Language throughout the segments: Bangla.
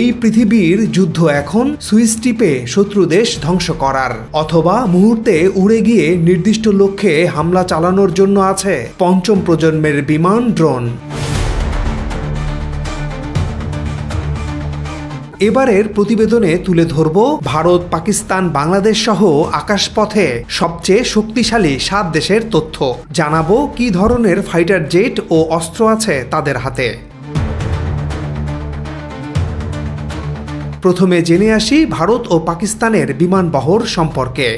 এই পৃথিবীর যুদ্ধ এখন সুইচ টিপে শত্রু দেশ ধ্বংস করার অথবা মুহূর্তে উড়ে গিয়ে নির্দিষ্ট লক্ষ্যে হামলা চালানোর জন্য আছে পঞ্চম প্রজন্মের বিমান ড্রোন। এবারের প্রতিবেদনে তুলে ধরব ভারত, পাকিস্তান, বাংলাদেশ সহ আকাশপথে সবচেয়ে শক্তিশালী 7 দেশের তথ্য। জানাবো কি ধরনের ফাইটার জেট ও অস্ত্র আছে তাদের হাতে। প্রথমে জেনে আসি ভারত ও পাকিস্তানের বিমান বহর সম্পর্কে।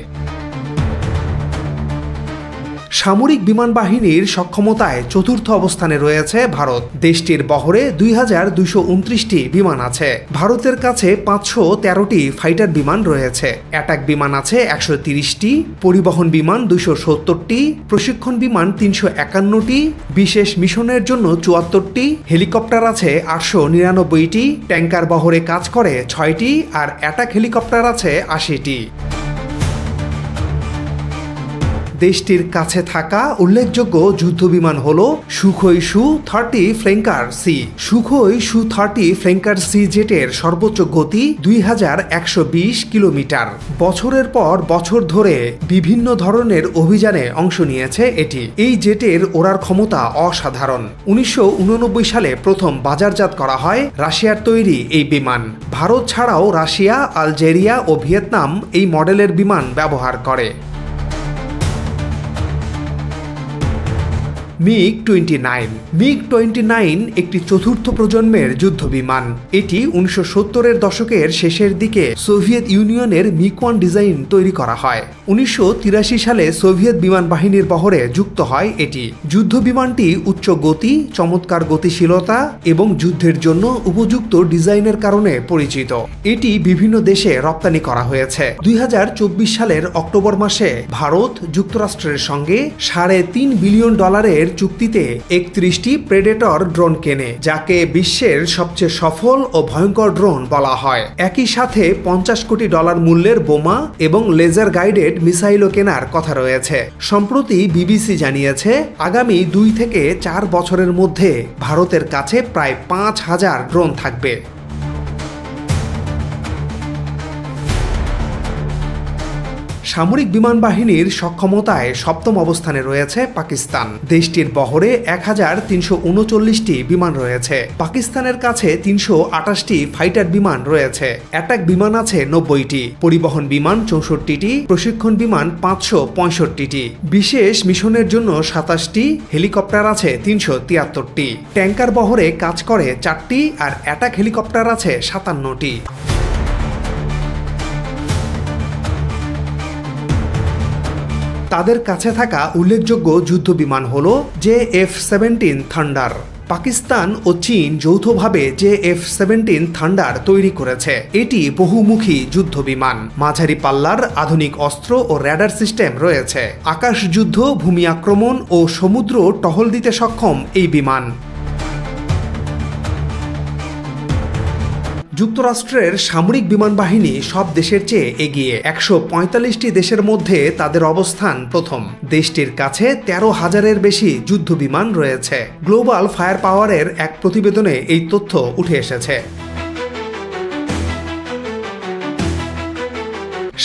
সামরিক বিমান বাহিনীর সক্ষমতায় চতুর্থ অবস্থানে রয়েছে ভারত। দেশটির বহরে 2229টি বিমান আছে। ভারতের কাছে 513টি ফাইটার বিমান রয়েছে। অ্যাটাক বিমান আছে 130টি, পরিবহন বিমান 270টি, প্রশিক্ষণ বিমান 351টি, বিশেষ মিশনের জন্য 74টি, হেলিকপ্টার আছে 899টি, ট্যাঙ্কার বহরে কাজ করে 6টি আর অ্যাটাক হেলিকপ্টার আছে 80টি। দেশটির কাছে থাকা উল্লেখযোগ্য যুদ্ধবিমান হল সুখোই সু-30 ফ্ল্যাঙ্কার সি। সুখোই সু-30 ফ্ল্যাঙ্কার সি জেটের সর্বোচ্চ গতি 2120 কিলোমিটার। বছরের পর বছর ধরে বিভিন্ন ধরনের অভিযানে অংশ নিয়েছে এটি। এই জেটের ওড়ার ক্ষমতা অসাধারণ। 1989 সালে প্রথম বাজারজাত করা হয় রাশিয়ার তৈরি এই বিমান। ভারত ছাড়াও রাশিয়া, আলজেরিয়া ও ভিয়েতনাম এই মডেলের বিমান ব্যবহার করে। মিগ-29 একটি চতুর্থ প্রজন্মের যুদ্ধবিমান। এটি 1970-এর দশকের শেষের দিকে সোভিয়েত ইউনিয়নের মিগ-1 ডিজাইন তৈরি করা হয়। 1983 সালে সোভিয়েত বিমান বাহিনীর বহরে যুক্ত হয় এটি। যুদ্ধবিমানটি উচ্চ গতি, চমৎকার গতিশীলতা এবং যুদ্ধের জন্য উপযুক্ত ডিজাইনের কারণে পরিচিত। এটি বিভিন্ন দেশে রপ্তানি করা হয়েছে। 2024 সালের অক্টোবর মাসে ভারত যুক্তরাষ্ট্রের সঙ্গে $3.5 বিলিয়ন চুক্তিতে 31টি প্রেডেটর ড্রোন কেনে, যাকে বিশ্বের সবচেয়ে সফল ও ভয়ঙ্কর ড্রোন বলা হয়। একই সাথে $50 কোটি মূল্যের বোমা এবং লেজার গাইডেড মিসাইলও কেনার কথা রয়েছে। সম্প্রতি বিবিসি জানিয়েছে আগামী 2 থেকে 4 বছরের মধ্যে ভারতের কাছে প্রায় 5000 ড্রোন থাকবে। সামরিক বিমান বাহিনীর সক্ষমতায় সপ্তম অবস্থানে রয়েছে পাকিস্তান। দেশটির বহরে 1339টি বিমান রয়েছে। পাকিস্তানের কাছে 328টি ফাইটার বিমান রয়েছে। অ্যাটাক বিমান আছে 90টি, পরিবহন বিমান 64টি, প্রশিক্ষণ বিমান 565টি, বিশেষ মিশনের জন্য 27টি, হেলিকপ্টার আছে 373টি, ট্যাঙ্কার বহরে কাজ করে 4টি আর অ্যাটাক হেলিকপ্টার আছে 57টি। তাদের কাছে থাকা উল্লেখযোগ্য যুদ্ধবিমান হল JF-17 থান্ডার। পাকিস্তান ও চীন যৌথভাবে JF-17 থান্ডার তৈরি করেছে। এটি বহুমুখী যুদ্ধবিমান। মাঝারি পাল্লার আধুনিক অস্ত্র ও র্যাডার সিস্টেম রয়েছে। আকাশ যুদ্ধ, ভূমি আক্রমণ ও সমুদ্র টহল দিতে সক্ষম এই বিমান। যুক্তরাষ্ট্রের সামরিক বিমান বাহিনী সব দেশের চেয়ে এগিয়ে। 145টি দেশের মধ্যে তাদের অবস্থান প্রথম। দেশটির কাছে 13,000-এর বেশি যুদ্ধ বিমান রয়েছে। গ্লোবাল ফায়ার পাওয়ারের এক প্রতিবেদনে এই তথ্য উঠে এসেছে।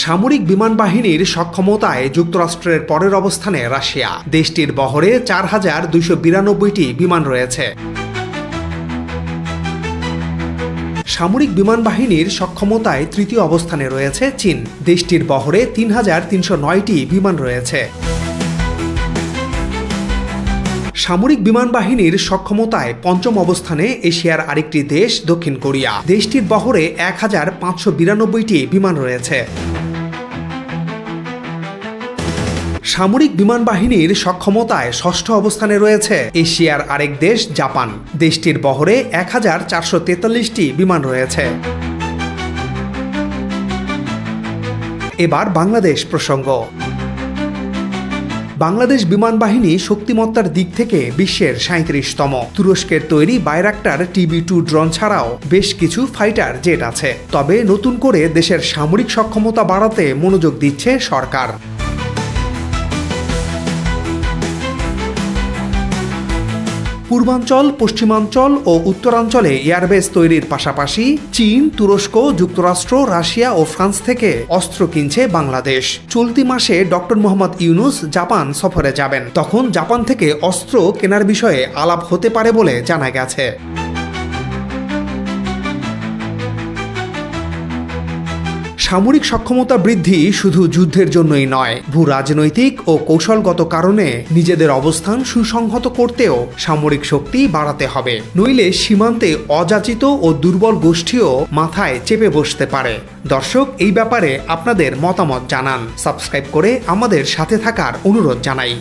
সামরিক বিমান বাহিনীর সক্ষমতায় যুক্তরাষ্ট্রের পরের অবস্থানে রাশিয়া। দেশটির বহরে 4292টি বিমান রয়েছে। সামরিক বিমান বাহিনীর সক্ষমতায় তৃতীয় অবস্থানে রয়েছে চীন। দেশটির বহরে 3309টি বিমান রয়েছে। সামরিক বিমান বাহিনীর সক্ষমতায় পঞ্চম অবস্থানে এশিয়ার আরেকটি দেশ দক্ষিণ কোরিয়া। দেশটির বহরে 1592টি বিমান রয়েছে। সামরিক বিমান বাহিনীর সক্ষমতায় ষষ্ঠ অবস্থানে রয়েছে এশিয়ার আরেক দেশ জাপান। দেশটির বহরে 1443টি বিমান রয়েছে। এবার বাংলাদেশ প্রসঙ্গ। বাংলাদেশ বিমান বাহিনী শক্তিমত্তার দিক থেকে বিশ্বের 37তম। তুরস্কের তৈরি বাইরাক্টার TB2 ড্রোন ছাড়াও বেশ কিছু ফাইটার জেট আছে। তবে নতুন করে দেশের সামরিক সক্ষমতা বাড়াতে মনোযোগ দিচ্ছে সরকার। পূর্বাঞ্চল, পশ্চিমাঞ্চল ও উত্তরাঞ্চলে এয়ারবেস তৈরির পাশাপাশি চীন, তুরস্ক, যুক্তরাষ্ট্র, রাশিয়া ও ফ্রান্স থেকে অস্ত্র কিনছে বাংলাদেশ। চলতি মাসে ডক্টর মোহাম্মদ ইউনূস জাপান সফরে যাবেন, তখন জাপান থেকে অস্ত্র কেনার বিষয়ে আলাপ হতে পারে বলে জানা গেছে। সামরিক সক্ষমতা বৃদ্ধি শুধু যুদ্ধের জন্যই নয়, ভূ রাজনৈতিক ও কৌশলগত কারণে নিজেদের অবস্থান সুসংহত করতেও সামরিক শক্তি বাড়াতে হবে, নইলে সীমান্তে অযাচিত ও দুর্বল গোষ্ঠীও মাথায় চেপে বসতে পারে। দর্শক, এই ব্যাপারে আপনাদের মতামত জানান। সাবস্ক্রাইব করে আমাদের সাথে থাকার অনুরোধ জানাই।